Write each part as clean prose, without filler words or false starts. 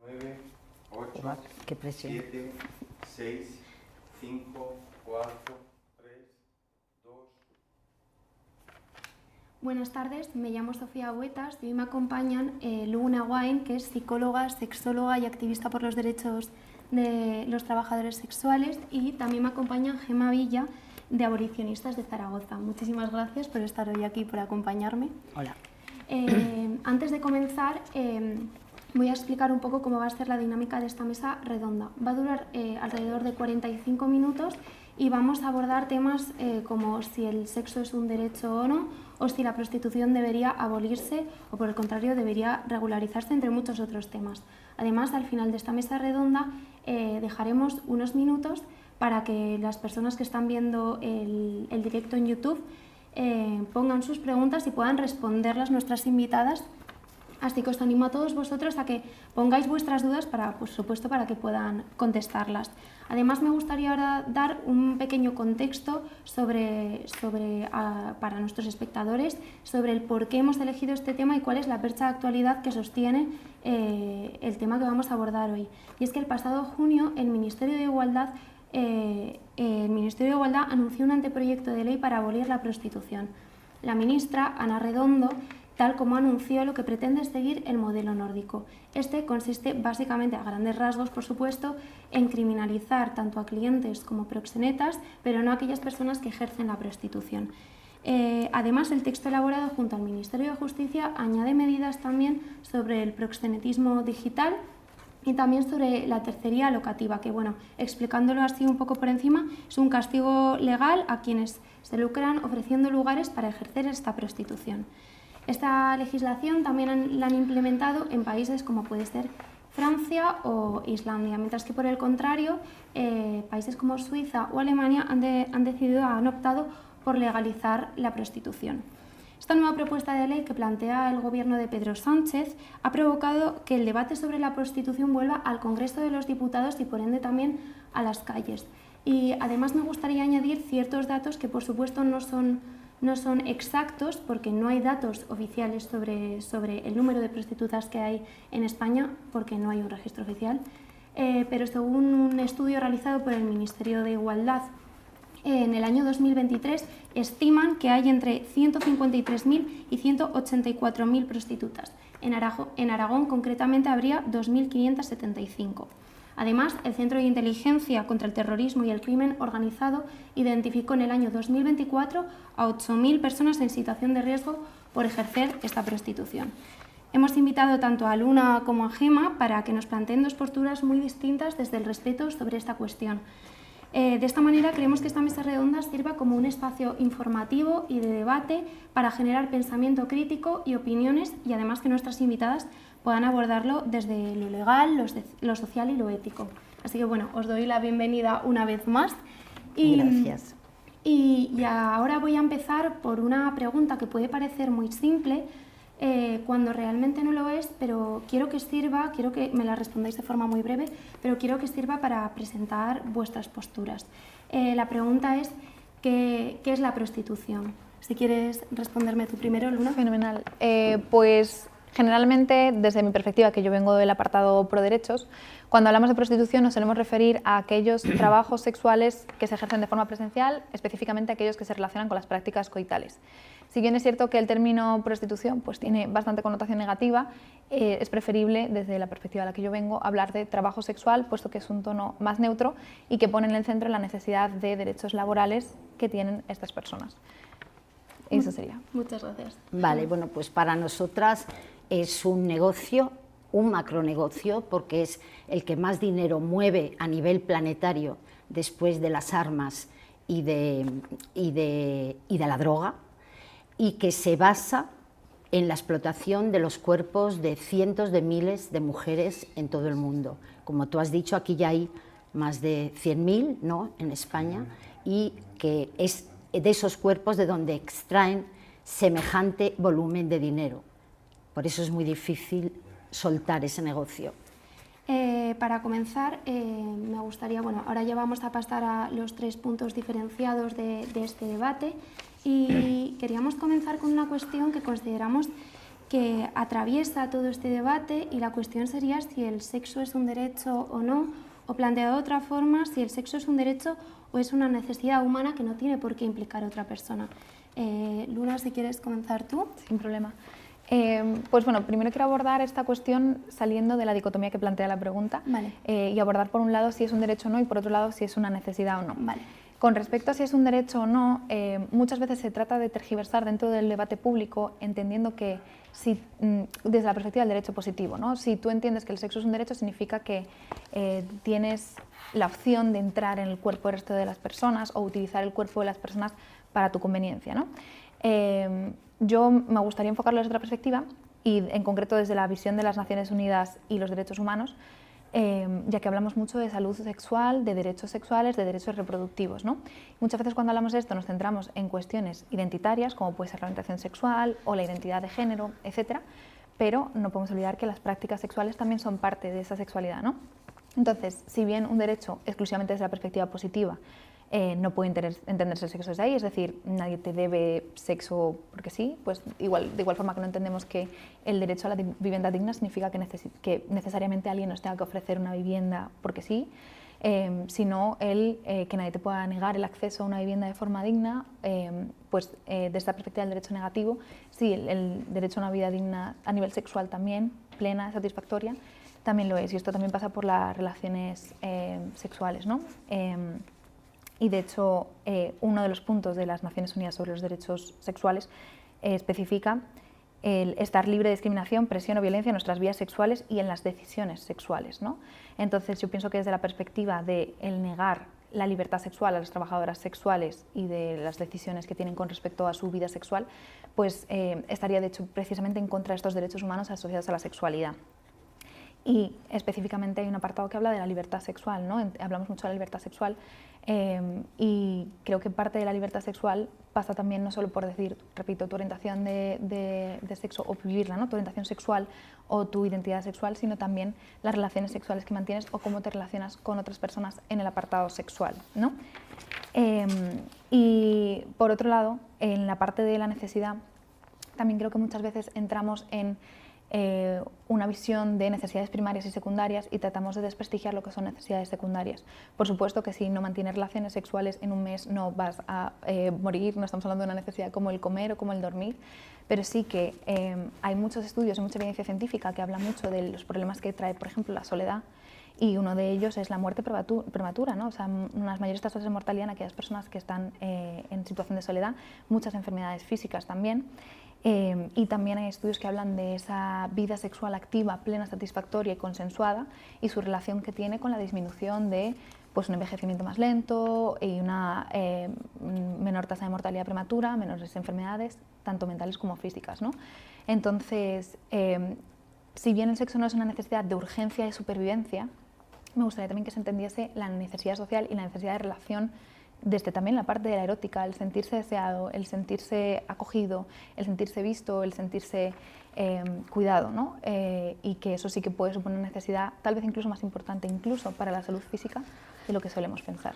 9, 8, Qué presión. 7, 6, 5, 4, 3, 2. Buenas tardes, me llamo Sofía Huetas y hoy me acompañan Luna Wine, que es psicóloga, sexóloga y activista por los derechos de los trabajadores sexuales, y también me acompaña Gemma Villa, de Abolicionistas de Zaragoza. Muchísimas gracias por estar hoy aquí, por acompañarme. Hola. Antes de comenzar, voy a explicar un poco cómo va a ser la dinámica de esta mesa redonda. Va a durar alrededor de 45 minutos y vamos a abordar temas como si el sexo es un derecho o no, o si la prostitución debería abolirse o por el contrario debería regularizarse, entre muchos otros temas. Además, al final de esta mesa redonda dejaremos unos minutos para que las personas que están viendo el directo en YouTube pongan sus preguntas y puedan responderlas nuestras invitadas. Así que os animo a todos vosotros a que pongáis vuestras dudas para, por supuesto, para que puedan contestarlas. Además, me gustaría ahora dar un pequeño contexto para nuestros espectadores sobre el por qué hemos elegido este tema y cuál es la percha de actualidad que sostiene el tema que vamos a abordar hoy. Y es que el pasado junio el Ministerio de Igualdad anunció un anteproyecto de ley para abolir la prostitución. La ministra, Ana Redondo, tal como anunció, lo que pretende es seguir el modelo nórdico. Este consiste básicamente, a grandes rasgos, por supuesto, en criminalizar tanto a clientes como proxenetas, pero no a aquellas personas que ejercen la prostitución. Además, el texto elaborado junto al Ministerio de Justicia añade medidas también sobre el proxenetismo digital y también sobre la tercería locativa, que, bueno, explicándolo así un poco por encima, es un castigo legal a quienes se lucran ofreciendo lugares para ejercer esta prostitución. Esta legislación también la han implementado en países como puede ser Francia o Islandia, mientras que por el contrario, países como Suiza o Alemania han optado por legalizar la prostitución. Esta nueva propuesta de ley que plantea el gobierno de Pedro Sánchez ha provocado que el debate sobre la prostitución vuelva al Congreso de los Diputados y por ende también a las calles. Y además me gustaría añadir ciertos datos que por supuesto no son exactos porque no hay datos oficiales sobre el número de prostitutas que hay en España porque no hay un registro oficial, pero según un estudio realizado por el Ministerio de Igualdad en el año 2023 estiman que hay entre 153.000 y 184.000 prostitutas. En Aragón concretamente habría 2.575. Además, el Centro de Inteligencia contra el Terrorismo y el Crimen Organizado identificó en el año 2024 a 8.000 personas en situación de riesgo por ejercer esta prostitución. Hemos invitado tanto a Luna como a Gemma para que nos planteen dos posturas muy distintas desde el respeto sobre esta cuestión. De esta manera creemos que esta mesa redonda sirva como un espacio informativo y de debate para generar pensamiento crítico y opiniones y además que nuestras invitadas puedan abordarlo desde lo legal, lo social y lo ético. Así que bueno, os doy la bienvenida una vez más. Gracias. Y ahora voy a empezar por una pregunta que puede parecer muy simple, cuando realmente no lo es, pero quiero que me la respondáis de forma muy breve, pero quiero que sirva para presentar vuestras posturas. La pregunta es, ¿qué es la prostitución? Si quieres responderme tú primero, Luna. Fenomenal. Pues generalmente, desde mi perspectiva, que yo vengo del apartado pro derechos, cuando hablamos de prostitución nos solemos referir a aquellos trabajos sexuales que se ejercen de forma presencial, específicamente aquellos que se relacionan con las prácticas coitales. Si bien es cierto que el término prostitución pues, tiene bastante connotación negativa, es preferible, desde la perspectiva a la que yo vengo, hablar de trabajo sexual, puesto que es un tono más neutro y que pone en el centro la necesidad de derechos laborales que tienen estas personas. Eso sería. Muchas gracias. Vale, bueno, pues para nosotras es un negocio, un macronegocio, porque es el que más dinero mueve a nivel planetario después de las armas y de la droga, y que se basa en la explotación de los cuerpos de cientos de miles de mujeres en todo el mundo. Como tú has dicho, aquí ya hay más de 100.000, ¿no?, en España, y que es de esos cuerpos de donde extraen semejante volumen de dinero. Por eso es muy difícil soltar ese negocio. Para comenzar, me gustaría, bueno, ahora ya vamos a pasar a los 3 puntos diferenciados de este debate y queríamos comenzar con una cuestión que consideramos que atraviesa todo este debate y la cuestión sería si el sexo es un derecho o no, o planteado de otra forma, si el sexo es un derecho o es una necesidad humana que no tiene por qué implicar a otra persona. Luna, si quieres comenzar tú. Sin problema. Pues bueno, primero quiero abordar esta cuestión saliendo de la dicotomía que plantea la pregunta. Vale. Y abordar por un lado si es un derecho o no y por otro lado si es una necesidad o no. Vale. Con respecto a si es un derecho o no, muchas veces se trata de tergiversar dentro del debate público, entendiendo que si, desde la perspectiva del derecho positivo, ¿no? Si tú entiendes que el sexo es un derecho, significa que tienes la opción de entrar en el cuerpo del resto de las personas o utilizar el cuerpo de las personas para tu conveniencia, ¿no? Yo me gustaría enfocarlo desde otra perspectiva y en concreto desde la visión de las Naciones Unidas y los derechos humanos, ya que hablamos mucho de salud sexual, de derechos sexuales, de derechos reproductivos, ¿no? Muchas veces cuando hablamos de esto nos centramos en cuestiones identitarias, como puede ser la orientación sexual o la identidad de género, etcétera, pero no podemos olvidar que las prácticas sexuales también son parte de esa sexualidad, ¿no? Entonces, si bien un derecho exclusivamente desde la perspectiva positiva no puede entenderse el sexo desde ahí, es decir, nadie te debe sexo porque sí, pues de igual forma que no entendemos que el derecho a la vivienda digna significa que necesariamente alguien nos tenga que ofrecer una vivienda porque sí, sino que nadie te pueda negar el acceso a una vivienda de forma digna, pues desde esta perspectiva del derecho negativo, sí, el derecho a una vida digna a nivel sexual también, plena, satisfactoria, también lo es, y esto también pasa por las relaciones sexuales, ¿no? Y de hecho, uno de los puntos de las Naciones Unidas sobre los derechos sexuales especifica el estar libre de discriminación, presión o violencia en nuestras vidas sexuales y en las decisiones sexuales, ¿no? Entonces yo pienso que desde la perspectiva de el negar la libertad sexual a las trabajadoras sexuales y de las decisiones que tienen con respecto a su vida sexual, pues estaría de hecho precisamente en contra de estos derechos humanos asociados a la sexualidad. Y específicamente hay un apartado que habla de la libertad sexual, ¿no? Hablamos mucho de la libertad sexual y creo que parte de la libertad sexual pasa también no solo por decir, repito, tu orientación de sexo o vivirla, ¿no? Tu orientación sexual o tu identidad sexual, sino también las relaciones sexuales que mantienes o cómo te relacionas con otras personas en el apartado sexual, ¿no? Y por otro lado, en la parte de la necesidad, también creo que muchas veces entramos en una visión de necesidades primarias y secundarias y tratamos de desprestigiar lo que son necesidades secundarias. Por supuesto que si no mantienes relaciones sexuales en un mes no vas a morir, no estamos hablando de una necesidad como el comer o como el dormir, pero sí que hay muchos estudios y mucha evidencia científica que habla mucho de los problemas que trae, por ejemplo, la soledad, y uno de ellos es la muerte prematura, ¿no? O sea, unas mayores tasas de mortalidad en aquellas personas que están en situación de soledad, muchas enfermedades físicas también. Y también hay estudios que hablan de esa vida sexual activa, plena, satisfactoria y consensuada y su relación que tiene con la disminución de pues, un envejecimiento más lento y una menor tasa de mortalidad prematura, menores enfermedades, tanto mentales como físicas, ¿no? Entonces, si bien el sexo no es una necesidad de urgencia y supervivencia, me gustaría también que se entendiese la necesidad social y la necesidad de relación desde también la parte de la erótica, el sentirse deseado, el sentirse acogido, el sentirse visto, el sentirse cuidado, ¿no? Y que eso sí que puede suponer una necesidad tal vez incluso más importante, incluso para la salud física, de lo que solemos pensar.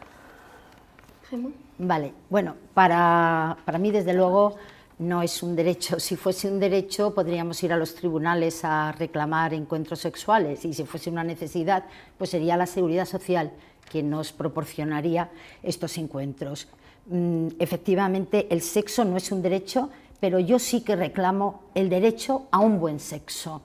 Gemma. Vale, bueno, para mí desde luego no es un derecho. Si fuese un derecho podríamos ir a los tribunales a reclamar encuentros sexuales y si fuese una necesidad pues sería la seguridad social quien nos proporcionaría estos encuentros. Efectivamente, el sexo no es un derecho, pero yo sí que reclamo el derecho a un buen sexo.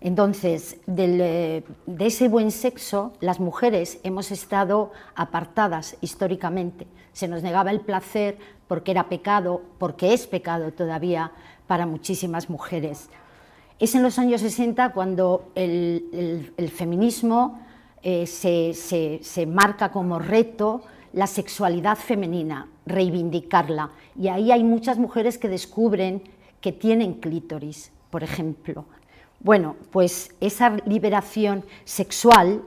Entonces, de ese buen sexo, las mujeres hemos estado apartadas históricamente. Se nos negaba el placer porque era pecado, porque es pecado todavía para muchísimas mujeres. Es en los años 60 cuando el feminismo se marca como reto la sexualidad femenina, reivindicarla. Y ahí hay muchas mujeres que descubren que tienen clítoris, por ejemplo. Bueno, pues esa liberación sexual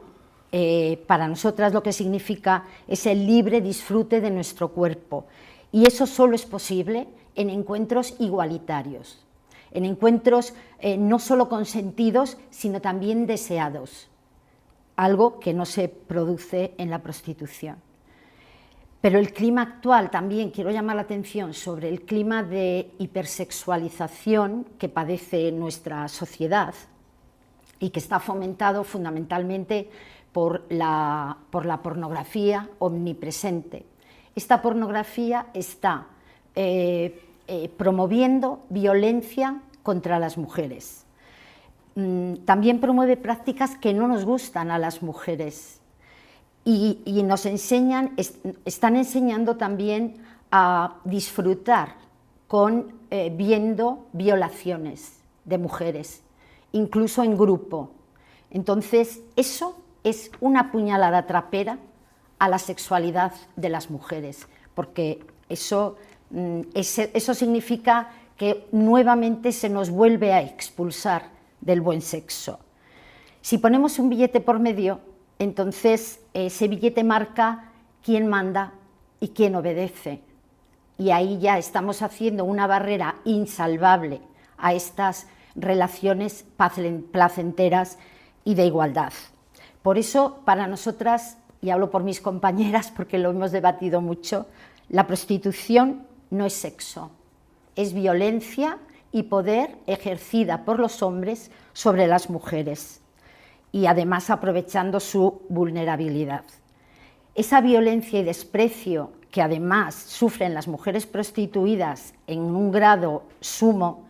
para nosotras lo que significa es el libre disfrute de nuestro cuerpo. Y eso solo es posible en encuentros igualitarios, en encuentros no solo consentidos, sino también deseados. Algo que no se produce en la prostitución. Pero el clima actual también, quiero llamar la atención sobre el clima de hipersexualización que padece nuestra sociedad y que está fomentado fundamentalmente por la pornografía omnipresente. Esta pornografía está promoviendo violencia contra las mujeres. También promueve prácticas que no nos gustan a las mujeres y nos están enseñando también a disfrutar viendo violaciones de mujeres, incluso en grupo. Entonces, eso es una puñalada trapera a la sexualidad de las mujeres, porque eso significa que nuevamente se nos vuelve a expulsar del buen sexo. Si ponemos un billete por medio, entonces ese billete marca quién manda y quién obedece, y ahí ya estamos haciendo una barrera insalvable a estas relaciones placenteras y de igualdad. Por eso, para nosotras, y hablo por mis compañeras porque lo hemos debatido mucho, la prostitución no es sexo, es violencia y poder ejercida por los hombres sobre las mujeres y además aprovechando su vulnerabilidad. Esa violencia y desprecio que además sufren las mujeres prostituidas en un grado sumo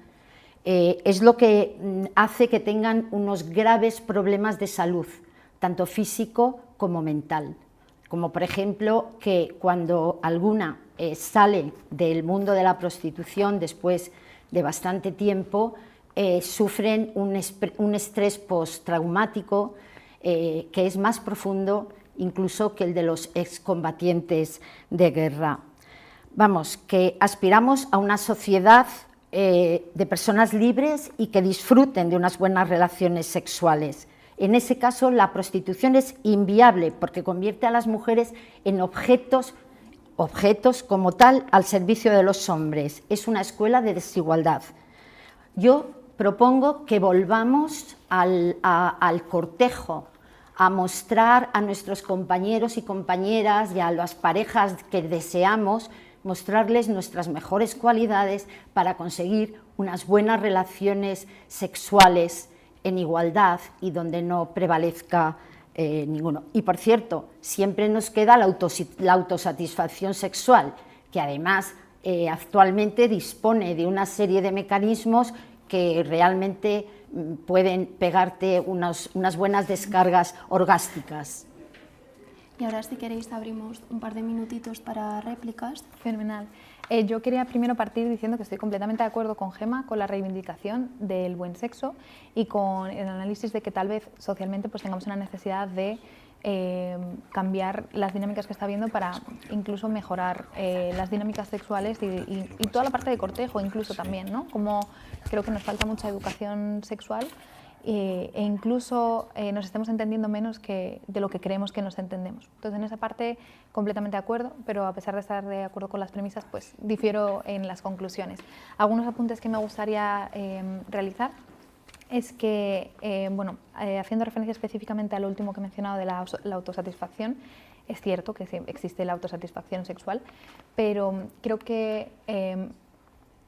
es lo que hace que tengan unos graves problemas de salud, tanto físico como mental, como por ejemplo que cuando alguna sale del mundo de la prostitución después de bastante tiempo, sufren un estrés postraumático que es más profundo incluso que el de los excombatientes de guerra. Vamos, que aspiramos a una sociedad de personas libres y que disfruten de unas buenas relaciones sexuales. En ese caso, la prostitución es inviable porque convierte a las mujeres en objetos como tal al servicio de los hombres. Es una escuela de desigualdad. Yo propongo que volvamos al cortejo, a mostrar a nuestros compañeros y compañeras y a las parejas que deseamos, mostrarles nuestras mejores cualidades para conseguir unas buenas relaciones sexuales en igualdad y donde no prevalezca ninguno. Y por cierto, siempre nos queda la autosatisfacción sexual, que además actualmente dispone de una serie de mecanismos que realmente pueden pegarte unas buenas descargas orgásticas. Y ahora, si queréis, abrimos un par de minutitos para réplicas. Fenomenal. Yo quería primero partir diciendo que estoy completamente de acuerdo con Gemma, con la reivindicación del buen sexo y con el análisis de que tal vez socialmente pues tengamos una necesidad de cambiar las dinámicas que está habiendo para incluso mejorar las dinámicas sexuales y toda la parte de cortejo incluso también, ¿no? Como creo que nos falta mucha educación sexual e incluso nos estamos entendiendo menos de lo que creemos que nos entendemos. Entonces, en esa parte completamente de acuerdo, pero a pesar de estar de acuerdo con las premisas, pues difiero en las conclusiones. Algunos apuntes que me gustaría realizar es que, haciendo referencia específicamente a lo último que he mencionado de la autosatisfacción, es cierto que sí, existe la autosatisfacción sexual, pero creo que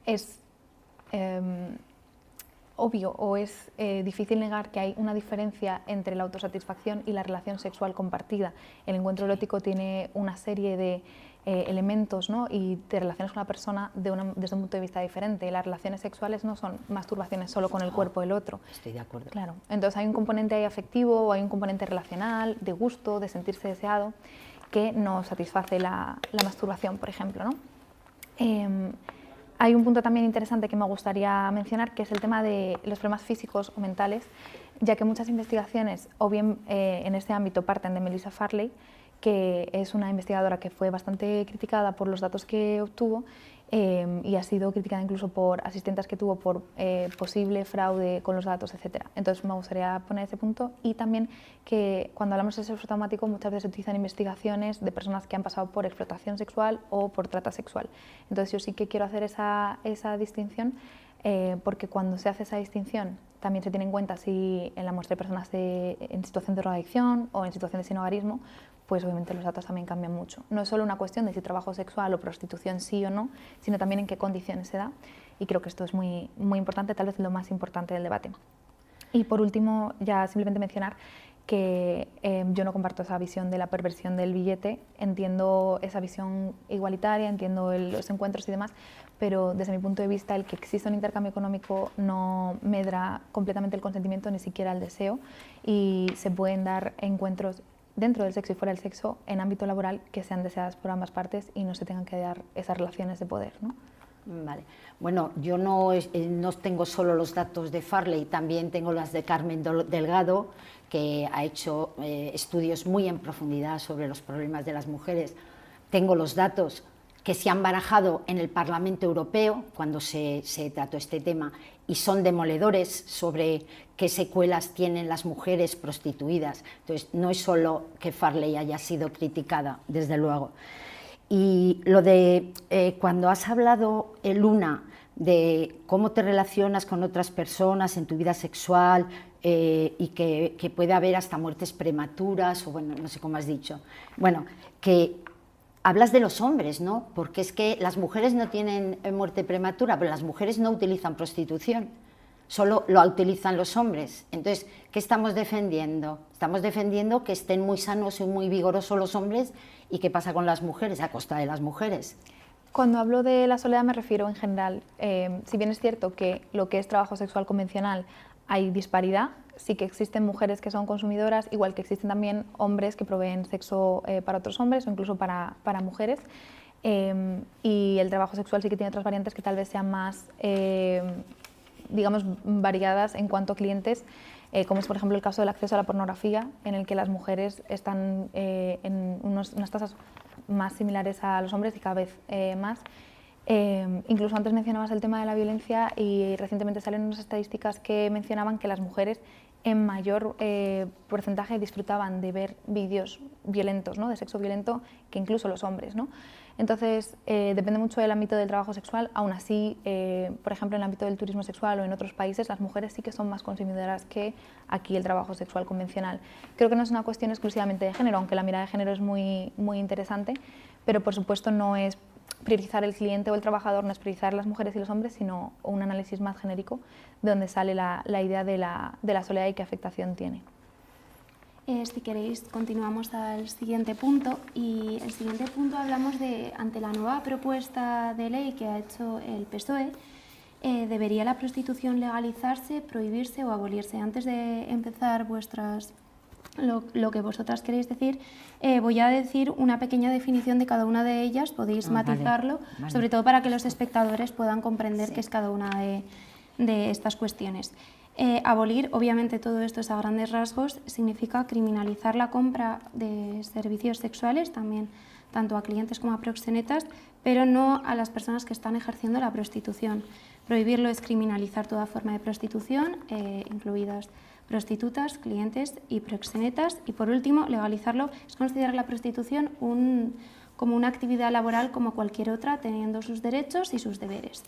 es obvio o es difícil negar que hay una diferencia entre la autosatisfacción y la relación sexual compartida. El encuentro erótico tiene una serie de elementos, ¿no? Y te relacionas con la persona desde un punto de vista diferente. Las relaciones sexuales no son masturbaciones solo con el cuerpo del otro. Estoy de acuerdo. Claro. Entonces hay un componente ahí afectivo, o hay un componente relacional, de gusto, de sentirse deseado, que no satisface la masturbación, por ejemplo, ¿no? Hay un punto también interesante que me gustaría mencionar, que es el tema de los problemas físicos o mentales, ya que muchas investigaciones, o bien en este ámbito, parten de Melissa Farley, que es una investigadora que fue bastante criticada por los datos que obtuvo y ha sido criticada incluso por asistentes que tuvo por posible fraude con los datos, etc. Entonces me gustaría poner ese punto, y también que cuando hablamos de sexo traumático muchas veces se utilizan investigaciones de personas que han pasado por explotación sexual o por trata sexual. Entonces yo sí que quiero hacer esa distinción, porque cuando se hace esa distinción también se tiene en cuenta si en la muestra de personas en situación de drogadicción o en situación de sinhogarismo, pues obviamente los datos también cambian mucho. No es solo una cuestión de si trabajo sexual o prostitución sí o no, sino también en qué condiciones se da, y creo que esto es muy, muy importante, tal vez lo más importante del debate. Y por último, ya simplemente mencionar que yo no comparto esa visión de la perversión del billete, entiendo esa visión igualitaria, entiendo los encuentros y demás, pero desde mi punto de vista el que exista un intercambio económico no medra completamente el consentimiento, ni siquiera el deseo, y se pueden dar encuentros dentro del sexo y fuera del sexo en ámbito laboral que sean deseadas por ambas partes y no se tengan que dar esas relaciones de poder, ¿no? Vale. Bueno, yo no tengo solo los datos de Farley, también tengo las de Carmen Delgado, que ha hecho estudios muy en profundidad sobre los problemas de las mujeres. Tengo los datos que se han barajado en el Parlamento Europeo cuando se trató este tema y son demoledores sobre qué secuelas tienen las mujeres prostituidas. Entonces, no es solo que Farley haya sido criticada, desde luego. Y lo de cuando has hablado, Luna, de cómo te relacionas con otras personas en tu vida sexual y que puede haber hasta muertes prematuras, o bueno, no sé cómo has dicho. Bueno, que hablas de los hombres, ¿no? Porque es que las mujeres no tienen muerte prematura, pero las mujeres no utilizan prostitución, solo lo utilizan los hombres. Entonces, ¿qué estamos defendiendo? Estamos defendiendo que estén muy sanos y muy vigorosos los hombres. ¿Y qué pasa con las mujeres, a costa de las mujeres? Cuando hablo de la soledad me refiero en general, si bien es cierto que lo que es trabajo sexual convencional hay disparidad, sí que existen mujeres que son consumidoras, igual que existen también hombres que proveen sexo para otros hombres o incluso para mujeres, y el trabajo sexual sí que tiene otras variantes que tal vez sean más, digamos, variadas en cuanto a clientes, como es por ejemplo el caso del acceso a la pornografía, en el que las mujeres están en unas tasas más similares a los hombres y cada vez más. Incluso antes mencionabas el tema de la violencia y recientemente salieron unas estadísticas que mencionaban que las mujeres en mayor porcentaje disfrutaban de ver vídeos violentos, ¿no? De sexo violento, que incluso los hombres, ¿no? Entonces, depende mucho del ámbito del trabajo sexual. Aún así, por ejemplo, en el ámbito del turismo sexual o en otros países, las mujeres sí que son más consumidoras que aquí el trabajo sexual convencional. Creo que no es una cuestión exclusivamente de género, aunque la mirada de género es muy, muy interesante, pero por supuesto no es priorizar el cliente o el trabajador, no es priorizar las mujeres y los hombres, sino un análisis más genérico de donde sale la idea de la soledad y qué afectación tiene. Si queréis, continuamos al siguiente punto, y el siguiente punto hablamos de, ante la nueva propuesta de ley que ha hecho el PSOE, ¿debería la prostitución legalizarse, prohibirse o abolirse? Antes de empezar lo que vosotras queréis decir, voy a decir una pequeña definición de cada una de ellas, podéis matizarlo, vale. Sobre todo para que los espectadores puedan comprender qué es cada una de estas cuestiones. Abolir, obviamente todo esto es a grandes rasgos, significa criminalizar la compra de servicios sexuales, también tanto a clientes como a proxenetas, pero no a las personas que están ejerciendo la prostitución. Prohibirlo es criminalizar toda forma de prostitución, incluidas prostitutas, clientes y proxenetas. Y por último, legalizarlo es considerar la prostitución como una actividad laboral como cualquier otra, teniendo sus derechos y sus deberes.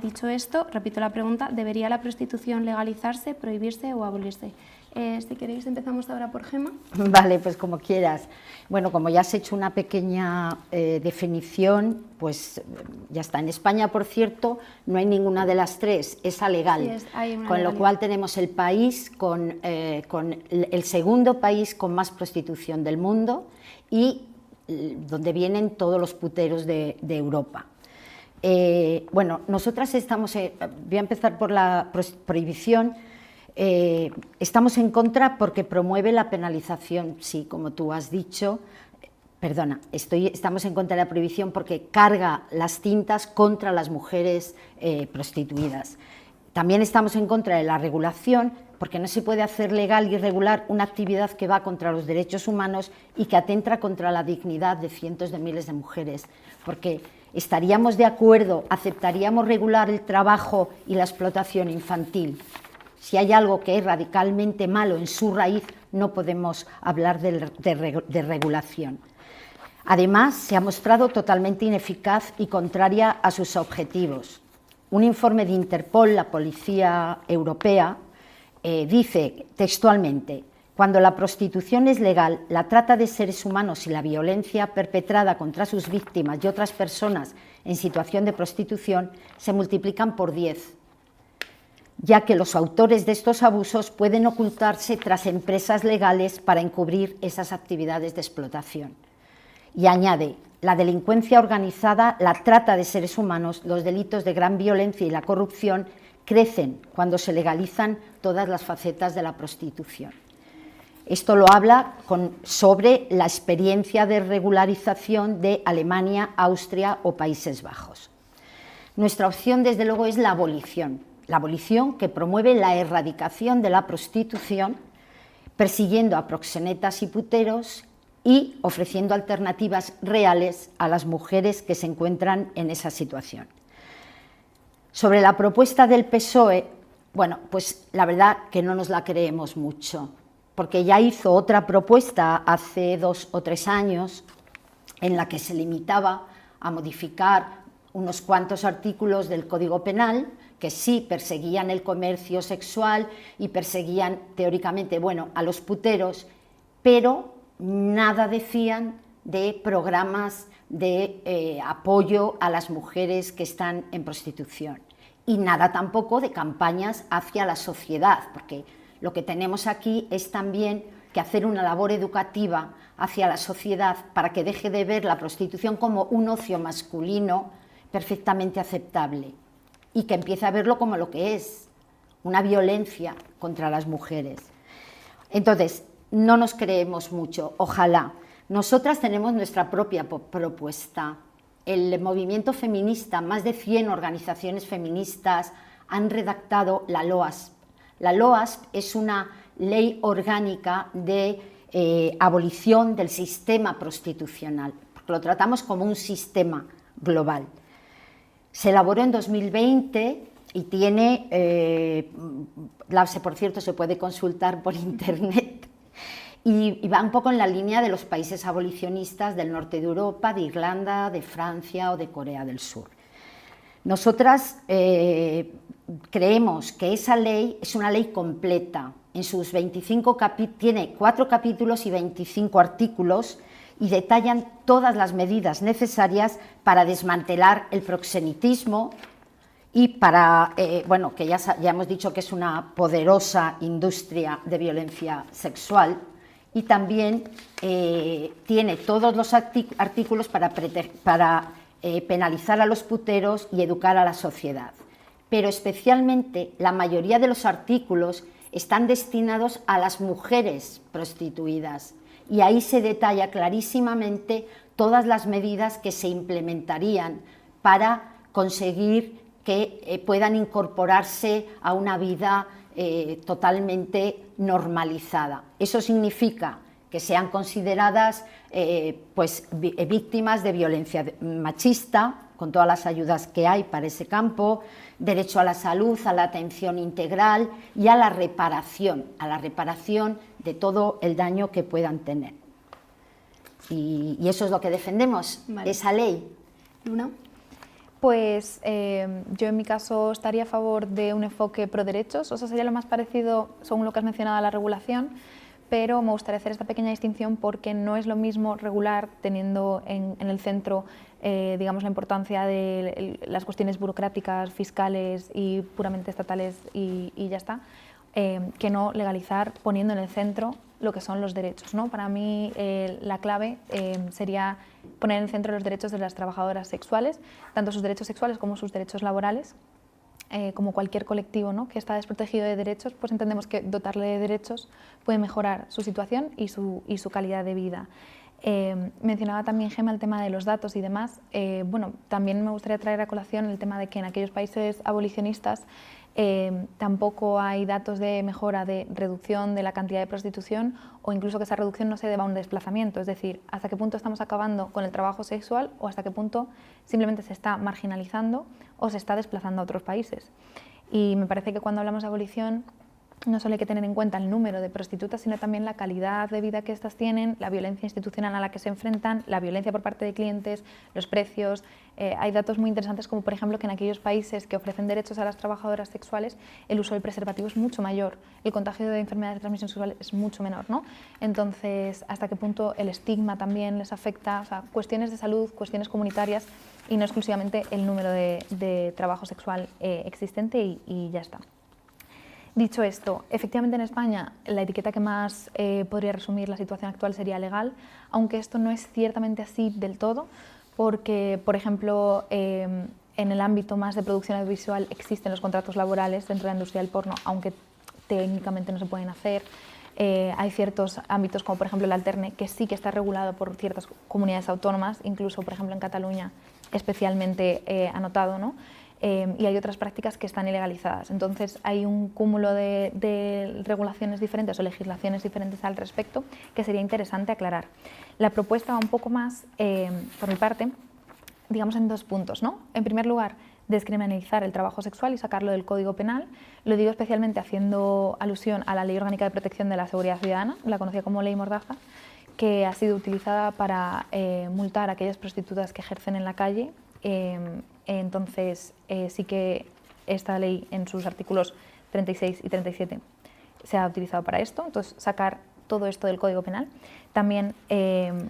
Dicho esto, repito la pregunta, ¿debería la prostitución legalizarse, prohibirse o abolirse? Si queréis, empezamos ahora por Gemma. Vale, pues como quieras. Bueno, como ya has hecho una pequeña definición, pues ya está. En España, por cierto, no hay ninguna de las tres, es legal, sí, con lo cual tenemos el país con el segundo país con más prostitución del mundo y donde vienen todos los puteros de Europa. Bueno, nosotras estamos, voy a empezar por la prohibición. Estamos en contra porque promueve la penalización, sí, como tú has dicho. Perdona, estamos en contra de la prohibición porque carga las tintas contra las mujeres prostituidas. También estamos en contra de la regulación porque no se puede hacer legal y regular una actividad que va contra los derechos humanos y que atenta contra la dignidad de cientos de miles de mujeres, porque estaríamos de acuerdo, aceptaríamos regular el trabajo y la explotación infantil. Si hay algo que es radicalmente malo en su raíz, no podemos hablar de regulación. Además, se ha mostrado totalmente ineficaz y contraria a sus objetivos. Un informe de Interpol, la Policía Europea, dice textualmente: Cuando la prostitución es legal, la trata de seres humanos y la violencia perpetrada contra sus víctimas y otras personas en situación de prostitución se multiplican por 10, ya que los autores de estos abusos pueden ocultarse tras empresas legales para encubrir esas actividades de explotación. Y añade, la delincuencia organizada, la trata de seres humanos, los delitos de gran violencia y la corrupción crecen cuando se legalizan todas las facetas de la prostitución. Esto lo habla sobre la experiencia de regularización de Alemania, Austria o Países Bajos. Nuestra opción, desde luego, es la abolición que promueve la erradicación de la prostitución, persiguiendo a proxenetas y puteros y ofreciendo alternativas reales a las mujeres que se encuentran en esa situación. Sobre la propuesta del PSOE, bueno, pues la verdad que no nos la creemos mucho, porque ya hizo otra propuesta hace 2 o 3 años en la que se limitaba a modificar unos cuantos artículos del Código Penal que sí perseguían el comercio sexual y perseguían teóricamente, bueno, a los puteros, pero nada decían de programas de apoyo a las mujeres que están en prostitución y nada tampoco de campañas hacia la sociedad, porque lo que tenemos aquí es también que hacer una labor educativa hacia la sociedad para que deje de ver la prostitución como un ocio masculino perfectamente aceptable y que empiece a verlo como lo que es, una violencia contra las mujeres. Entonces, no nos creemos mucho, ojalá. Nosotras tenemos nuestra propia propuesta. El movimiento feminista, más de 100 organizaciones feministas han redactado la LOASP. La LOASP es una ley orgánica de abolición del sistema prostitucional, porque lo tratamos como un sistema global. Se elaboró en 2020 y tiene, por cierto, se puede consultar por internet, y va un poco en la línea de los países abolicionistas del norte de Europa, de Irlanda, de Francia o de Corea del Sur. Nosotras creemos que esa ley es una ley completa. En sus 25 tiene 4 capítulos y 25 artículos y detallan todas las medidas necesarias para desmantelar el proxenetismo y para, bueno, que ya hemos dicho que es una poderosa industria de violencia sexual, y también tiene todos los artículos para penalizar a los puteros y educar a la sociedad. Pero especialmente la mayoría de los artículos están destinados a las mujeres prostituidas y ahí se detalla clarísimamente todas las medidas que se implementarían para conseguir que puedan incorporarse a una vida totalmente normalizada. Eso significa que sean consideradas pues, víctimas de violencia machista, con todas las ayudas que hay para ese campo, derecho a la salud, a la atención integral y a la reparación de todo el daño que puedan tener. Y eso es lo que defendemos, vale. Esa ley. Luna. Pues yo en mi caso estaría a favor de un enfoque pro derechos, o sea, sería lo más parecido, según lo que has mencionado, a la regulación, pero me gustaría hacer esta pequeña distinción porque no es lo mismo regular teniendo en el centro digamos, la importancia de las cuestiones burocráticas, fiscales y puramente estatales y ya está, que no legalizar poniendo en el centro lo que son los derechos, ¿no? Para mí la clave sería poner en el centro los derechos de las trabajadoras sexuales, tanto sus derechos sexuales como sus derechos laborales. Como cualquier colectivo, ¿no?, que está desprotegido de derechos, pues entendemos que dotarle de derechos puede mejorar su situación y su calidad de vida. Mencionaba también Gemma el tema de los datos y demás. Bueno, también me gustaría traer a colación el tema de que en aquellos países abolicionistas tampoco hay datos de mejora de reducción de la cantidad de prostitución o incluso que esa reducción no se deba a un desplazamiento, es decir, hasta qué punto estamos acabando con el trabajo sexual o hasta qué punto simplemente se está marginalizando o se está desplazando a otros países. Y me parece que cuando hablamos de abolición no solo hay que tener en cuenta el número de prostitutas, sino también la calidad de vida que éstas tienen, la violencia institucional a la que se enfrentan, la violencia por parte de clientes, los precios. Hay datos muy interesantes como, por ejemplo, que en aquellos países que ofrecen derechos a las trabajadoras sexuales, el uso del preservativo es mucho mayor, el contagio de enfermedades de transmisión sexual es mucho menor, ¿no? Entonces, ¿hasta qué punto el estigma también les afecta? O sea, cuestiones de salud, cuestiones comunitarias y no exclusivamente el número de trabajo sexual existente y ya está. Dicho esto, efectivamente en España la etiqueta que más podría resumir la situación actual sería legal, aunque esto no es ciertamente así del todo, porque, por ejemplo, en el ámbito más de producción audiovisual existen los contratos laborales dentro de la industria del porno, aunque técnicamente no se pueden hacer. Hay ciertos ámbitos, como por ejemplo el alterne, que sí que está regulado por ciertas comunidades autónomas, incluso por ejemplo en Cataluña especialmente anotado, ¿no? Y hay otras prácticas que están ilegalizadas. Entonces hay un cúmulo de regulaciones diferentes o legislaciones diferentes al respecto que sería interesante aclarar. La propuesta va un poco más, por mi parte, digamos en dos puntos, ¿no? En primer lugar, descriminalizar el trabajo sexual y sacarlo del Código Penal. Lo digo especialmente haciendo alusión a la Ley Orgánica de Protección de la Seguridad Ciudadana, la conocida como Ley Mordaza, que ha sido utilizada para multar a aquellas prostitutas que ejercen en la calle. Entonces, sí que esta ley en sus artículos 36 y 37 se ha utilizado para esto, entonces sacar todo esto del Código Penal. También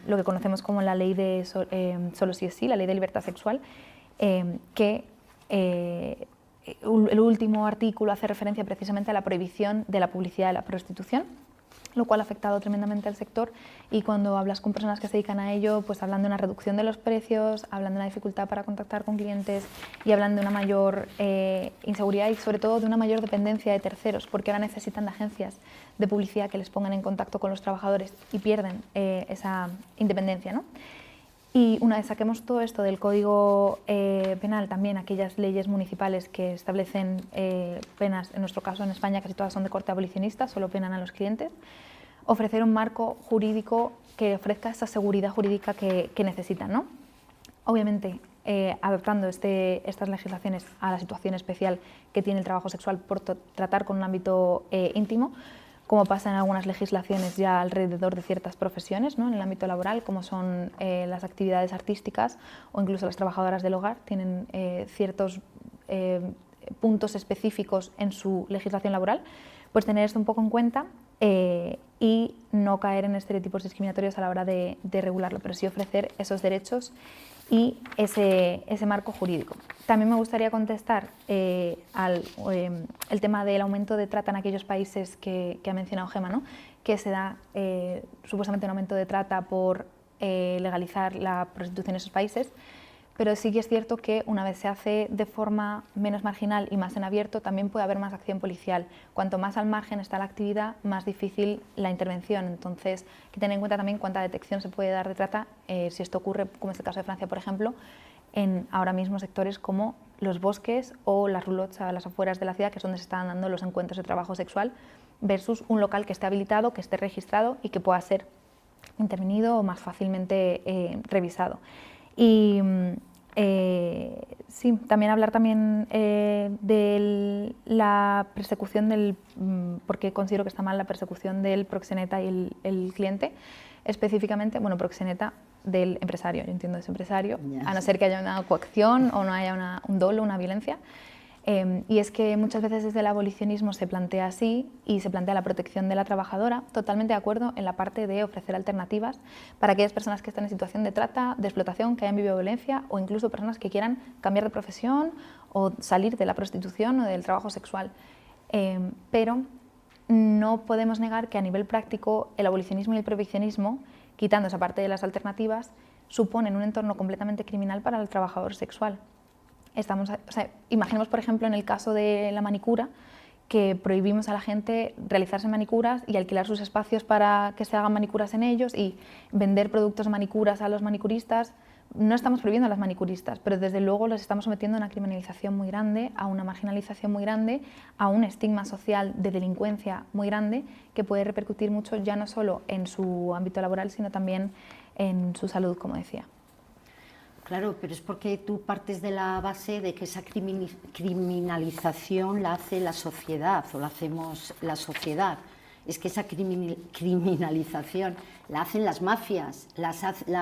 lo que conocemos como la ley de solo sí es sí, la ley de libertad sexual, que el último artículo hace referencia precisamente a la prohibición de la publicidad de la prostitución, lo cual ha afectado tremendamente al sector, y cuando hablas con personas que se dedican a ello, pues hablan de una reducción de los precios, hablan de una dificultad para contactar con clientes y hablan de una mayor inseguridad y sobre todo de una mayor dependencia de terceros, porque ahora necesitan de agencias de publicidad que les pongan en contacto con los trabajadores y pierden esa independencia, ¿no? Y una vez saquemos todo esto del Código Penal, también aquellas leyes municipales que establecen penas, en nuestro caso en España casi todas son de corte abolicionista, solo penan a los clientes, ofrecer un marco jurídico que ofrezca esa seguridad jurídica que necesitan, ¿no? Obviamente, adaptando estas legislaciones a la situación especial que tiene el trabajo sexual por tratar con un ámbito íntimo, como pasa en algunas legislaciones ya alrededor de ciertas profesiones, ¿no? En el ámbito laboral, como son las actividades artísticas o incluso las trabajadoras del hogar, tienen ciertos puntos específicos en su legislación laboral, pues tener esto un poco en cuenta y no caer en estereotipos discriminatorios a la hora de regularlo, pero sí ofrecer esos derechos y ese marco jurídico. También me gustaría contestar el tema del aumento de trata en aquellos países que ha mencionado Gemma, ¿no? Que se da supuestamente un aumento de trata por legalizar la prostitución en esos países, pero sí que es cierto que una vez se hace de forma menos marginal y más en abierto, también puede haber más acción policial. Cuanto más al margen está la actividad, más difícil la intervención. Entonces, hay que tener en cuenta también cuánta detección se puede dar de trata, si esto ocurre, como es el caso de Francia, por ejemplo, en ahora mismo sectores como los bosques o las roulottes a las afueras de la ciudad, que es donde se están dando los encuentros de trabajo sexual, versus un local que esté habilitado, que esté registrado y que pueda ser intervenido o más fácilmente revisado. Y sí, también hablar también de la persecución porque considero que está mal la persecución del proxeneta y el cliente, específicamente, bueno, proxeneta del empresario, yo entiendo ese empresario, a no ser que haya una coacción o no haya un dolo, una violencia. Y es que muchas veces desde el abolicionismo se plantea así y se plantea la protección de la trabajadora, totalmente de acuerdo en la parte de ofrecer alternativas para aquellas personas que están en situación de trata, de explotación, que hayan vivido violencia o incluso personas que quieran cambiar de profesión o salir de la prostitución o del trabajo sexual. Pero no podemos negar que a nivel práctico el abolicionismo y el prohibicionismo, quitando esa parte de las alternativas, suponen un entorno completamente criminal para el trabajador sexual. Imaginemos, por ejemplo, en el caso de la manicura, que prohibimos a la gente realizarse manicuras y alquilar sus espacios para que se hagan manicuras en ellos y vender productos de manicuras a los manicuristas. No estamos prohibiendo a las manicuristas, pero desde luego los estamos sometiendo a una criminalización muy grande, a una marginalización muy grande, a un estigma social de delincuencia muy grande que puede repercutir mucho ya no solo en su ámbito laboral, sino también en su salud, como decía. Claro, pero es porque tú partes de la base de que esa criminalización la hace la sociedad, o la hacemos la sociedad. Es que esa criminalización la hacen las mafias, la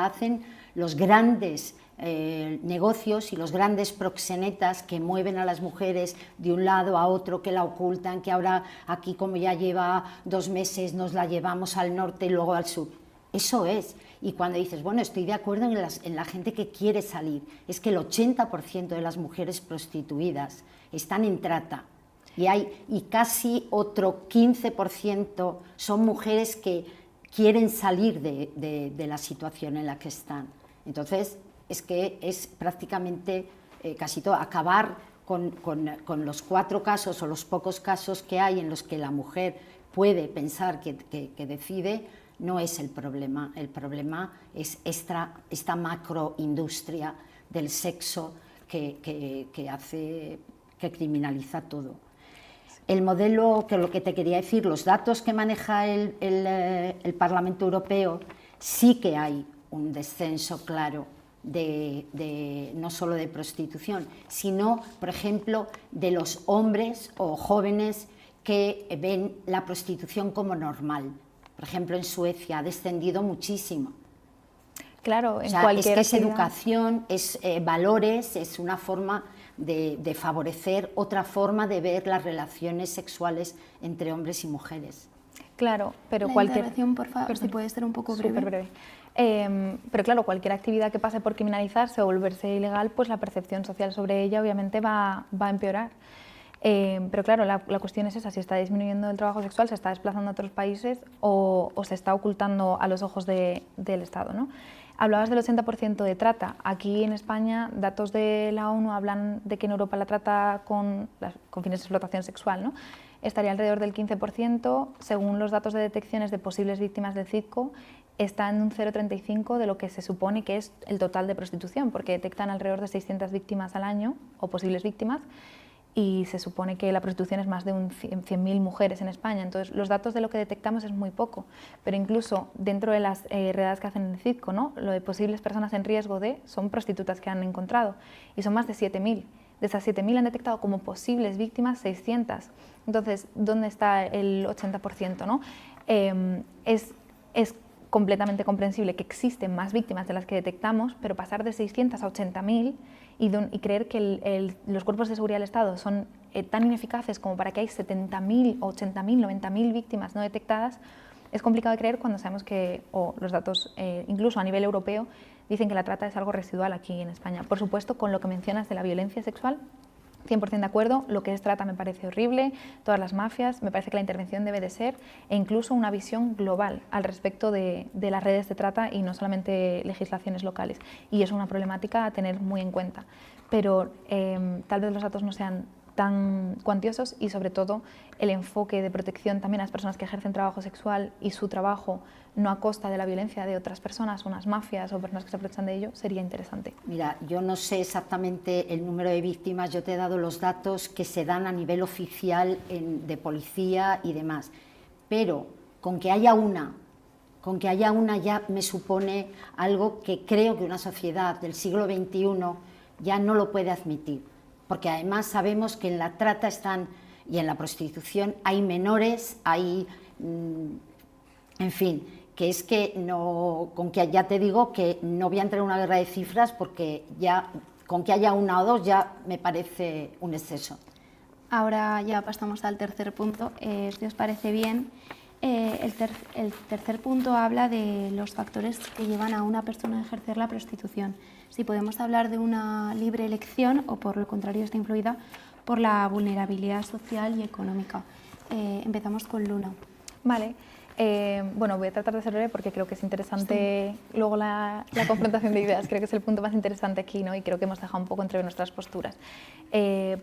hacen los grandes negocios y los grandes proxenetas que mueven a las mujeres de un lado a otro, que la ocultan, que ahora aquí, como ya lleva 2 meses, nos la llevamos al norte y luego al sur. Eso es. Y cuando dices, bueno, estoy de acuerdo en la gente que quiere salir, es que el 80% de las mujeres prostituidas están en trata. Y casi otro 15% son mujeres que quieren salir de la situación en la que están. Entonces, es que es prácticamente casi todo, acabar con los 4 casos o los pocos casos que hay en los que la mujer puede pensar que decide, no es el problema es esta macroindustria del sexo que criminaliza todo. El modelo, que lo que te quería decir, los datos que maneja el Parlamento Europeo, sí que hay un descenso claro no solo de prostitución, sino, por ejemplo, de los hombres o jóvenes que ven la prostitución como normal. Por ejemplo, en Suecia ha descendido muchísimo. Claro, en cualquier es que es actividad. educación, es valores, es una forma de favorecer otra forma de ver las relaciones sexuales entre hombres y mujeres. Claro, pero La cualquier... intervención, por favor, si puede ser un poco breve. Súper breve. Pero claro, cualquier actividad que pase por criminalizarse o volverse ilegal, pues la percepción social sobre ella obviamente va a empeorar. Pero claro, la cuestión es esa, si está disminuyendo el trabajo sexual, se está desplazando a otros países o se está ocultando a los ojos del Estado, ¿no? Hablabas del 80% de trata. Aquí en España, datos de la ONU hablan de que en Europa la trata con fines de explotación sexual, ¿no? Estaría alrededor del 15%, según los datos de detecciones de posibles víctimas del CIDCO, está en un 0,35 de lo que se supone que es el total de prostitución, porque detectan alrededor de 600 víctimas al año, o posibles víctimas, y se supone que la prostitución es más de 100.000 mujeres en España. Entonces, los datos de lo que detectamos es muy poco, pero incluso dentro de las redadas que hacen en el CIDCO, ¿no? Lo de posibles personas en riesgo son prostitutas que han encontrado, y son más de 7.000. De esas 7.000 han detectado como posibles víctimas 600. Entonces, ¿dónde está el 80%? ¿No? Es completamente comprensible que existen más víctimas de las que detectamos, pero pasar de 600 a 80.000 y creer que los cuerpos de seguridad del Estado son tan ineficaces como para que hay 70.000, 80.000, 90.000 víctimas no detectadas, es complicado de creer cuando sabemos que los datos, incluso a nivel europeo, dicen que la trata es algo residual aquí en España. Por supuesto, con lo que mencionas de la violencia sexual, 100% de acuerdo, lo que es trata me parece horrible, todas las mafias, me parece que la intervención debe de ser, e incluso una visión global al respecto de las redes de trata y no solamente legislaciones locales. Y es una problemática a tener muy en cuenta. Pero tal vez los datos no sean tan cuantiosos y sobre todo el enfoque de protección también a las personas que ejercen trabajo sexual y su trabajo no a costa de la violencia de otras personas, unas mafias o personas que se aprovechan de ello, sería interesante. Mira, yo no sé exactamente el número de víctimas, yo te he dado los datos que se dan a nivel oficial de policía y demás, pero con que haya una ya me supone algo que creo que una sociedad del siglo XXI ya no lo puede admitir, porque además sabemos que en la trata y en la prostitución hay menores, hay, en fin, que es que no, con que ya te digo que no voy a entrar en una guerra de cifras porque ya con que haya una o dos ya me parece un exceso. Ahora ya pasamos al tercer punto, si os parece bien. El tercer punto habla de los factores que llevan a una persona a ejercer la prostitución. Si podemos hablar de una libre elección o por lo contrario está influida por la vulnerabilidad social y económica. Empezamos con Luna. Vale. Bueno, voy a tratar de ser breve porque creo que es interesante luego la confrontación de ideas, creo que es el punto más interesante aquí, ¿no? Y creo que hemos dejado un poco entre nuestras posturas.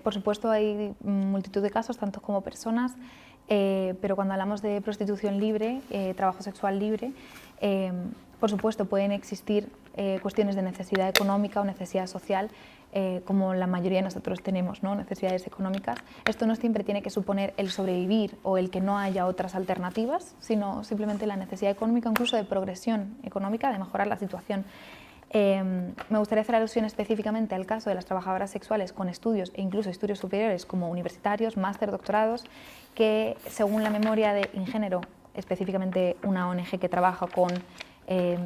Por supuesto hay multitud de casos, tanto como personas, pero cuando hablamos de prostitución libre, trabajo sexual libre, por supuesto pueden existir cuestiones de necesidad económica o necesidad social, como la mayoría de nosotros tenemos, ¿no? Necesidades económicas. Esto no siempre tiene que suponer el sobrevivir o el que no haya otras alternativas, sino simplemente la necesidad económica, incluso de progresión económica, de mejorar la situación Me gustaría hacer alusión específicamente al caso de las trabajadoras sexuales con estudios e incluso estudios superiores como universitarios, máster, doctorados, que según la memoria de Ingénero, específicamente una ONG que trabaja con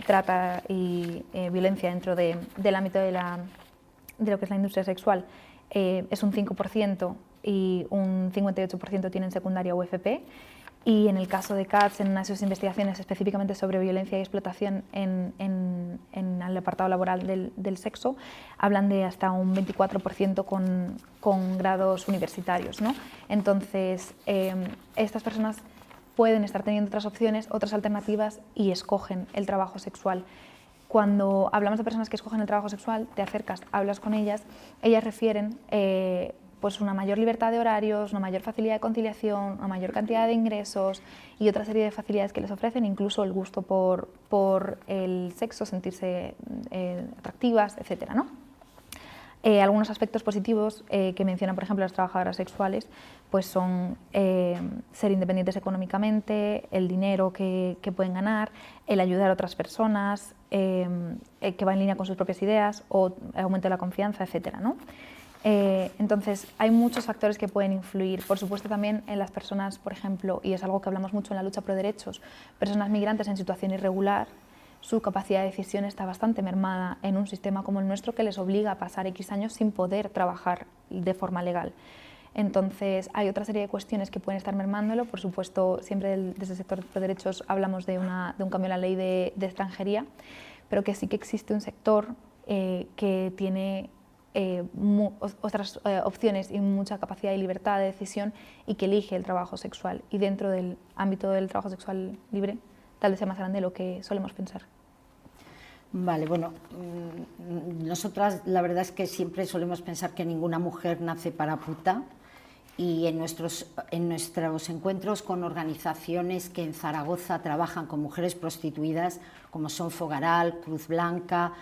trata y violencia dentro del ámbito de lo que es la industria sexual, es un 5% y un 58% tienen secundaria o FP. Y en el caso de CATS, en una de sus investigaciones específicamente sobre violencia y explotación en el apartado laboral del sexo, hablan de hasta un 24% con grados universitarios, ¿no? Entonces, estas personas pueden estar teniendo otras opciones, otras alternativas y escogen el trabajo sexual. Cuando hablamos de personas que escogen el trabajo sexual, te acercas, hablas con ellas refieren pues una mayor libertad de horarios, una mayor facilidad de conciliación, una mayor cantidad de ingresos y otra serie de facilidades que les ofrecen, incluso el gusto por el sexo, sentirse atractivas, etc., ¿no? Algunos aspectos positivos que mencionan, por ejemplo, las trabajadoras sexuales, pues son ser independientes económicamente, el dinero que pueden ganar, el ayudar a otras personas, que va en línea con sus propias ideas o aumento de la confianza, etc., ¿no? Entonces, hay muchos factores que pueden influir, por supuesto también en las personas, por ejemplo, y es algo que hablamos mucho en la lucha pro derechos, personas migrantes en situación irregular, su capacidad de decisión está bastante mermada en un sistema como el nuestro que les obliga a pasar X años sin poder trabajar de forma legal. Entonces, hay otra serie de cuestiones que pueden estar mermándolo, por supuesto, siempre desde el sector pro derechos hablamos de un cambio en la ley de extranjería, pero que sí que existe un sector que tiene otras opciones y mucha capacidad y libertad de decisión y que elige el trabajo sexual, y dentro del ámbito del trabajo sexual libre tal vez sea más grande de lo que solemos pensar. Vale, bueno, nosotras la verdad es que siempre solemos pensar que ninguna mujer nace para puta, y en nuestros encuentros con organizaciones que en Zaragoza trabajan con mujeres prostituidas, como son Fogaral, Cruz Blanca,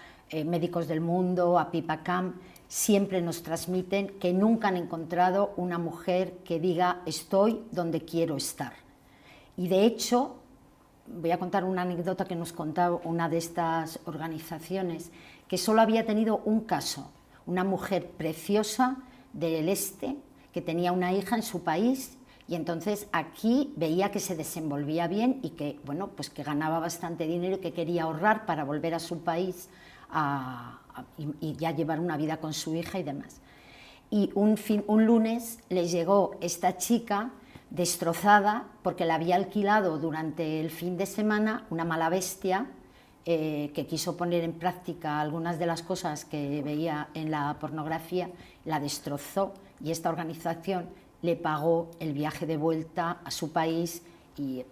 Médicos del Mundo, Apipacam, siempre nos transmiten que nunca han encontrado una mujer que diga estoy donde quiero estar. Y de hecho, voy a contar una anécdota que nos contaba una de estas organizaciones, que solo había tenido un caso, una mujer preciosa del este que tenía una hija en su país, y entonces aquí veía que se desenvolvía bien y que, bueno, pues que ganaba bastante dinero y que quería ahorrar para volver a su país y ya llevar una vida con su hija y demás. Y un lunes le llegó esta chica destrozada porque la había alquilado durante el fin de semana una mala bestia que quiso poner en práctica algunas de las cosas que veía en la pornografía, la destrozó, y esta organización le pagó el viaje de vuelta a su país. Y,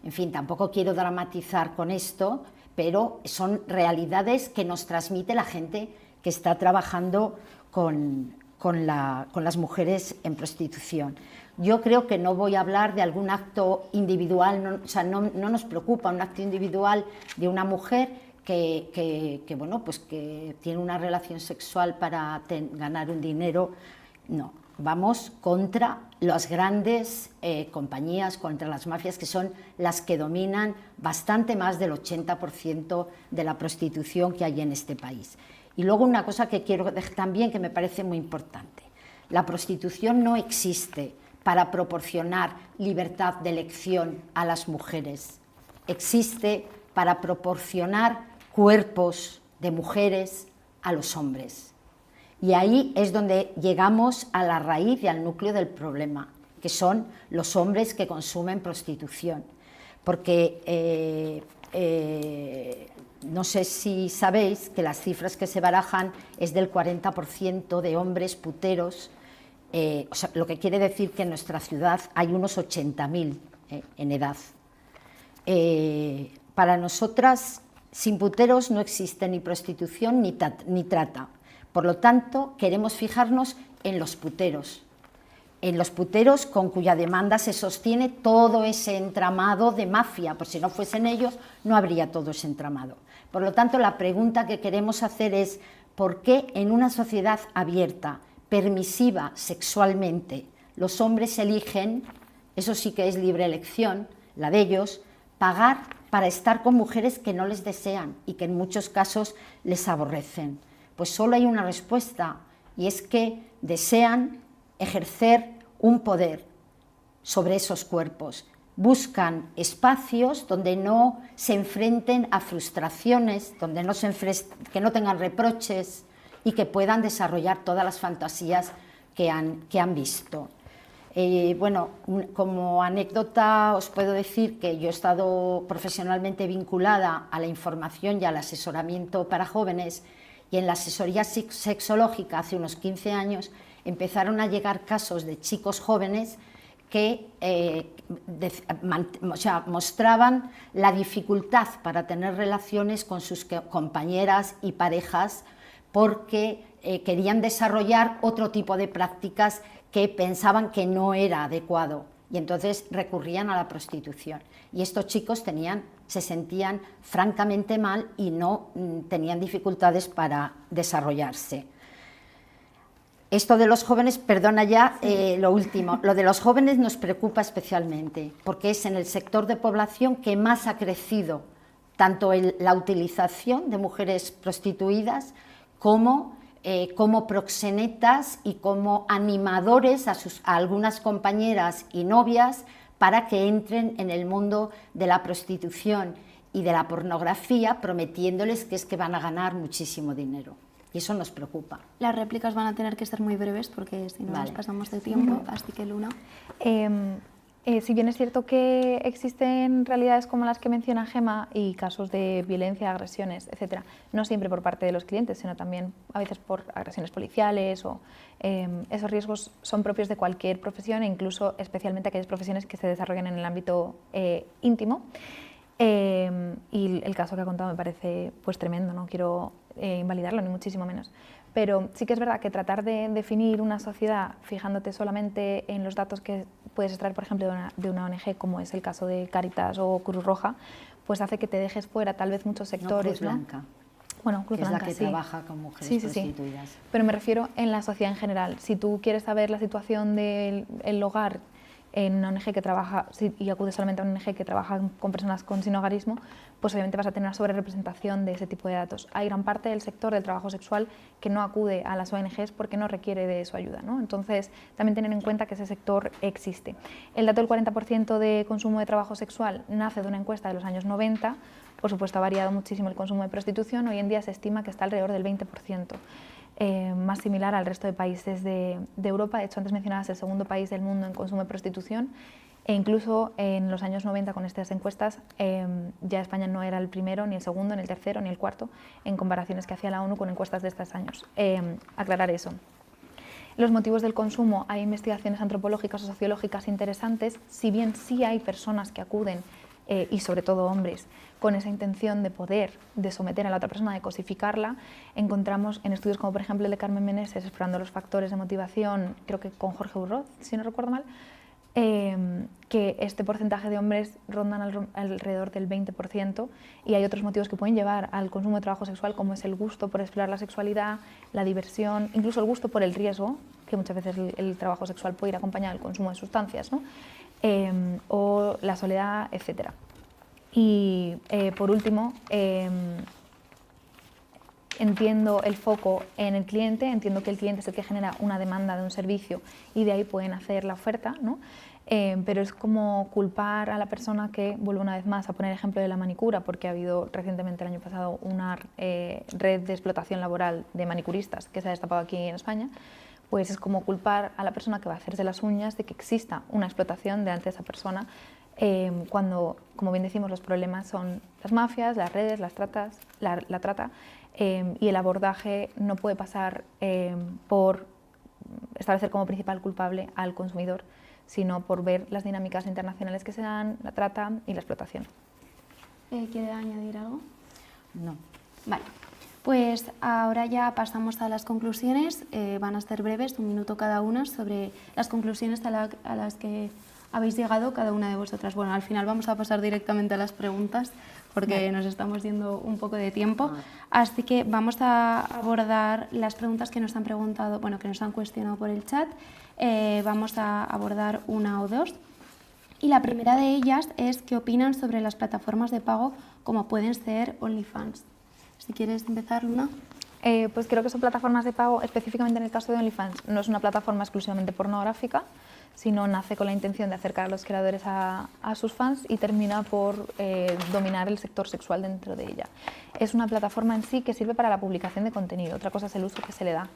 en fin, tampoco quiero dramatizar con esto, pero son realidades que nos transmite la gente que está trabajando con las mujeres en prostitución. Yo creo que no voy a hablar de algún acto individual, no nos preocupa un acto individual de una mujer que tiene una relación sexual para ganar un dinero. No, vamos contra las grandes compañías, contra las mafias, que son las que dominan bastante más del 80% de la prostitución que hay en este país. Y luego una cosa que quiero decir también, que me parece muy importante: la prostitución no existe para proporcionar libertad de elección a las mujeres, existe para proporcionar cuerpos de mujeres a los hombres. Y ahí es donde llegamos a la raíz y al núcleo del problema, que son los hombres que consumen prostitución. Porque no sé si sabéis que las cifras que se barajan es del 40% de hombres puteros, lo que quiere decir que en nuestra ciudad hay unos 80.000 en edad. Para nosotras, sin puteros no existe ni prostitución ni trata. Por lo tanto, queremos fijarnos en los puteros con cuya demanda se sostiene todo ese entramado de mafia, por si no fuesen ellos, no habría todo ese entramado. Por lo tanto, la pregunta que queremos hacer es: ¿por qué en una sociedad abierta, permisiva sexualmente, los hombres eligen, eso sí que es libre elección, la de ellos, pagar para estar con mujeres que no les desean y que en muchos casos les aborrecen? Pues solo hay una respuesta, y es que desean ejercer un poder sobre esos cuerpos. Buscan espacios donde no se enfrenten a frustraciones, donde que no tengan reproches y que puedan desarrollar todas las fantasías que han visto. Bueno, como anécdota os puedo decir que yo he estado profesionalmente vinculada a la información y al asesoramiento para jóvenes, y en la asesoría sexológica hace unos 15 años empezaron a llegar casos de chicos jóvenes que mostraban la dificultad para tener relaciones con sus compañeras y parejas porque querían desarrollar otro tipo de prácticas que pensaban que no era adecuado, y entonces recurrían a la prostitución. Y estos chicos se sentían francamente mal y no tenían dificultades para desarrollarse. Esto de los jóvenes, perdona ya, lo último, lo de los jóvenes nos preocupa especialmente, porque es en el sector de población que más ha crecido tanto la utilización de mujeres prostituidas como proxenetas y como animadores a algunas compañeras y novias para que entren en el mundo de la prostitución y de la pornografía, prometiéndoles que es que van a ganar muchísimo dinero. Y eso nos preocupa. Las réplicas van a tener que ser muy breves porque si no nos pasamos de tiempo, así que Luna. Si bien es cierto que existen realidades como las que menciona Gemma y casos de violencia, agresiones, etcétera, no siempre por parte de los clientes, sino también a veces por agresiones policiales o esos riesgos son propios de cualquier profesión e incluso especialmente aquellas profesiones que se desarrollan en el ámbito íntimo. Y el caso que ha contado me parece pues tremendo, no quiero invalidarlo ni muchísimo menos. Pero sí que es verdad que tratar de definir una sociedad fijándote solamente en los datos que puedes extraer, por ejemplo, de una ONG, como es el caso de Cáritas o Cruz Roja, pues hace que te dejes fuera tal vez muchos sectores. No, Cruz Blanca. Bueno, Cruz Blanca, es la que trabaja con mujeres prostituidas. Sí. Pero me refiero en la sociedad en general. Si tú quieres saber la situación del hogar en una ONG que trabaja, y acudes solamente a una ONG que trabaja con personas con sinhogarismo, pues obviamente vas a tener una sobrerepresentación de ese tipo de datos. Hay gran parte del sector del trabajo sexual que no acude a las ONGs porque no requiere de su ayuda, ¿no? Entonces, también tener en cuenta que ese sector existe. El dato del 40% de consumo de trabajo sexual nace de una encuesta de los años 90, por supuesto ha variado muchísimo el consumo de prostitución, hoy en día se estima que está alrededor del 20%. Más similar al resto de países de Europa. De hecho, antes mencionabas el segundo país del mundo en consumo de prostitución, e incluso en los años 90 con estas encuestas ya España no era el primero, ni el segundo, ni el tercero, ni el cuarto en comparaciones que hacía la ONU con encuestas de estos años. Aclarar eso. Los motivos del consumo, hay investigaciones antropológicas o sociológicas interesantes, si bien sí hay personas que acuden, y sobre todo hombres, con esa intención de poder, de someter a la otra persona, de cosificarla, encontramos en estudios como por ejemplo el de Carmen Meneses, explorando los factores de motivación, creo que con Jorge Urroz, si no recuerdo mal, que este porcentaje de hombres rondan alrededor del 20%, y hay otros motivos que pueden llevar al consumo de trabajo sexual, como es el gusto por explorar la sexualidad, la diversión, incluso el gusto por el riesgo, que muchas veces el trabajo sexual puede ir acompañado del consumo de sustancias, ¿no? O la soledad, etcétera. Y por último, entiendo el foco en el cliente, entiendo que el cliente es el que genera una demanda de un servicio y de ahí pueden hacer la oferta, ¿no? Pero es como culpar a la persona que, vuelvo una vez más a poner el ejemplo de la manicura, porque ha habido recientemente el año pasado una red de explotación laboral de manicuristas que se ha destapado aquí en España, pues es como culpar a la persona que va a hacerse las uñas de que exista una explotación delante de esa persona, cuando, como bien decimos, los problemas son las mafias, las redes, la trata, y el abordaje no puede pasar por establecer como principal culpable al consumidor, sino por ver las dinámicas internacionales que se dan, la trata y la explotación. ¿Quiere añadir algo? No. Vale. Pues ahora ya pasamos a las conclusiones, van a ser breves, 1 minuto cada una, sobre las conclusiones a las que habéis llegado cada una de vosotras. Bueno, al final vamos a pasar directamente a las preguntas porque nos estamos yendo un poco de tiempo, así que vamos a abordar las preguntas que nos han preguntado, bueno, que nos han cuestionado por el chat. Vamos a abordar una o dos Y la primera de ellas es qué opinan sobre las plataformas de pago como pueden ser OnlyFans. Si quieres empezar, Luna. Pues creo que son plataformas de pago, específicamente en el caso de OnlyFans, no es una plataforma exclusivamente pornográfica, sino nace con la intención de acercar a los creadores a sus fans y termina por dominar el sector sexual dentro de ella. Es una plataforma en sí que sirve para la publicación de contenido, otra cosa es el uso que se le da.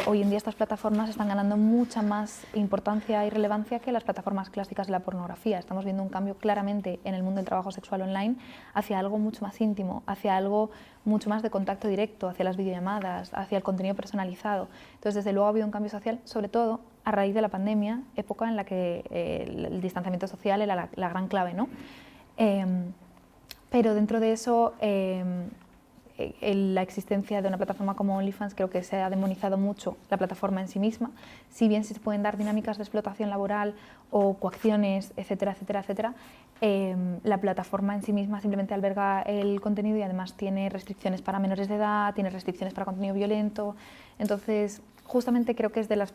Hoy en día estas plataformas están ganando mucha más importancia y relevancia que las plataformas clásicas de la pornografía. Estamos viendo un cambio claramente en el mundo del trabajo sexual online hacia algo mucho más íntimo, hacia algo mucho más de contacto directo, hacia las videollamadas, hacia el contenido personalizado. Entonces, desde luego ha habido un cambio social, sobre todo a raíz de la pandemia, época en la que el distanciamiento social era la gran clave, ¿no? Pero dentro de eso, la existencia de una plataforma como OnlyFans creo que se ha demonizado mucho la plataforma en sí misma, si bien sí se pueden dar dinámicas de explotación laboral o coacciones, etcétera, etcétera, etcétera, la plataforma en sí misma simplemente alberga el contenido y además tiene restricciones para menores de edad, tiene restricciones para contenido violento. Entonces, justamente creo que es de las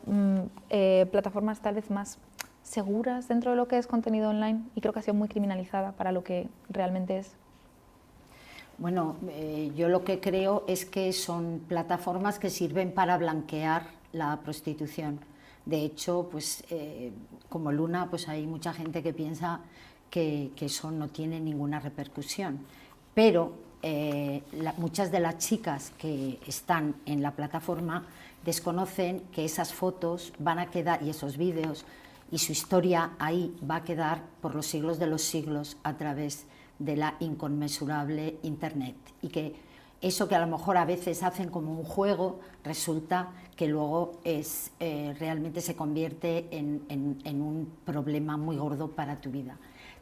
plataformas tal vez más seguras dentro de lo que es contenido online y creo que ha sido muy criminalizada para lo que realmente es. Bueno, yo lo que creo es que son plataformas que sirven para blanquear la prostitución. De hecho, pues como Luna, pues hay mucha gente que piensa que eso no tiene ninguna repercusión. Pero muchas de las chicas que están en la plataforma desconocen que esas fotos van a quedar, y esos vídeos, y su historia ahí va a quedar por los siglos de los siglos a través de la inconmensurable Internet, y que eso que a lo mejor a veces hacen como un juego resulta que luego realmente se convierte en un problema muy gordo para tu vida.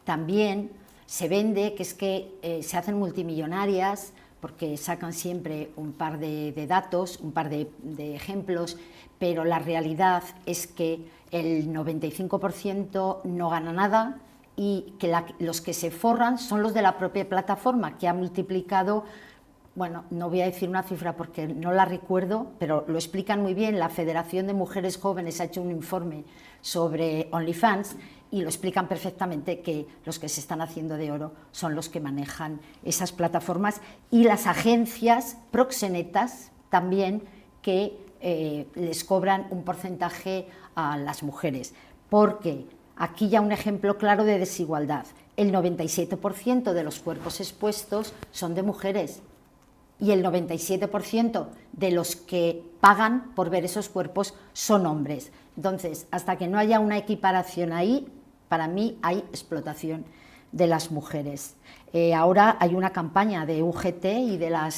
También se vende que es que se hacen multimillonarias porque sacan siempre un par de datos, un par de ejemplos, pero la realidad es que el 95% no gana nada, y que los que se forran son los de la propia plataforma, que ha multiplicado, bueno, no voy a decir una cifra porque no la recuerdo, pero lo explican muy bien. La Federación de Mujeres Jóvenes ha hecho un informe sobre OnlyFans y lo explican perfectamente, que los que se están haciendo de oro son los que manejan esas plataformas, y las agencias proxenetas también, que les cobran un porcentaje a las mujeres, porque aquí ya un ejemplo claro de desigualdad. El 97% de los cuerpos expuestos son de mujeres, y el 97% de los que pagan por ver esos cuerpos son hombres. Entonces, hasta que no haya una equiparación ahí, para mí hay explotación de las mujeres. Ahora hay una campaña de UGT y de la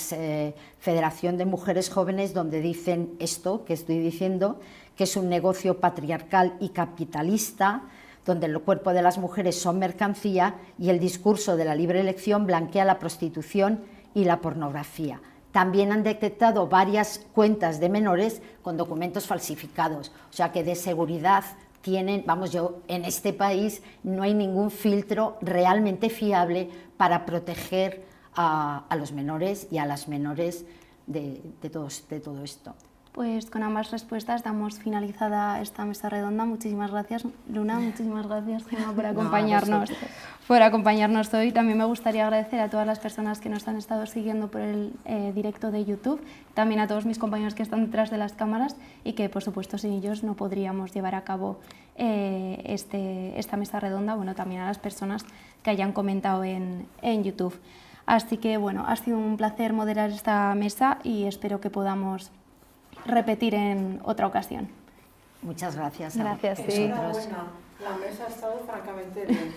Federación de Mujeres Jóvenes donde dicen esto que estoy diciendo, que es un negocio patriarcal y capitalista, donde el cuerpo de las mujeres son mercancía, y el discurso de la libre elección blanquea la prostitución y la pornografía. También han detectado varias cuentas de menores con documentos falsificados, o sea que de seguridad tienen, en este país no hay ningún filtro realmente fiable para proteger a los menores y a las menores de todo esto. Pues con ambas respuestas damos finalizada esta mesa redonda. Muchísimas gracias, Luna, muchísimas gracias, Gemma, por acompañarnos hoy. También me gustaría agradecer a todas las personas que nos han estado siguiendo por el directo de YouTube, también a todos mis compañeros que están detrás de las cámaras y que, por supuesto, sin ellos no podríamos llevar a cabo esta mesa redonda. Bueno, también a las personas que hayan comentado en YouTube. Así que, bueno, ha sido un placer moderar esta mesa y espero que podamos repetir en otra ocasión. Muchas gracias. Gracias, sí. Enhorabuena. La mesa ha estado francamente bien.